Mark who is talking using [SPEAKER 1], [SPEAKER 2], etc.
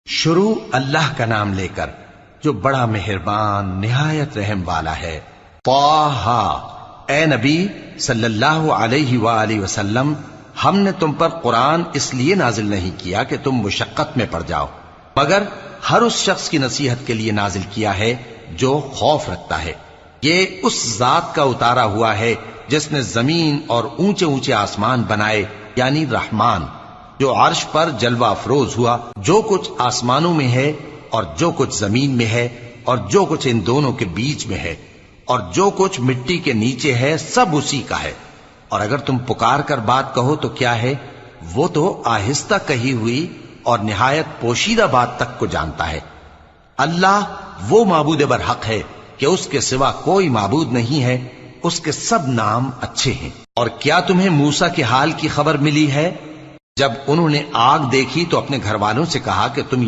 [SPEAKER 1] شروع اللہ کا نام لے کر جو بڑا مہربان نہایت رحم والا ہے۔ طٰہٰ، اے نبی صلی اللہ علیہ وآلہ وسلم، ہم نے تم پر قرآن اس لیے نازل نہیں کیا کہ تم مشقت میں پڑ جاؤ، مگر ہر اس شخص کی نصیحت کے لیے نازل کیا ہے جو خوف رکھتا ہے۔ یہ اس ذات کا اتارا ہوا ہے جس نے زمین اور اونچے اونچے آسمان بنائے، یعنی رحمان، جو عرش پر جلوہ افروز ہوا۔ جو کچھ آسمانوں میں ہے اور جو کچھ زمین میں ہے اور جو کچھ ان دونوں کے بیچ میں ہے اور جو کچھ مٹی کے نیچے ہے، سب اسی کا ہے۔ اور اگر تم پکار کر بات کہو تو کیا ہے، وہ تو آہستہ کہی ہوئی اور نہایت پوشیدہ بات تک کو جانتا ہے۔ اللہ وہ معبود برحق ہے کہ اس کے سوا کوئی معبود نہیں ہے، اس کے سب نام اچھے ہیں۔ اور کیا تمہیں موسیٰ کے حال کی خبر ملی ہے؟ جب انہوں نے آگ دیکھی تو اپنے گھر والوں سے کہا کہ تم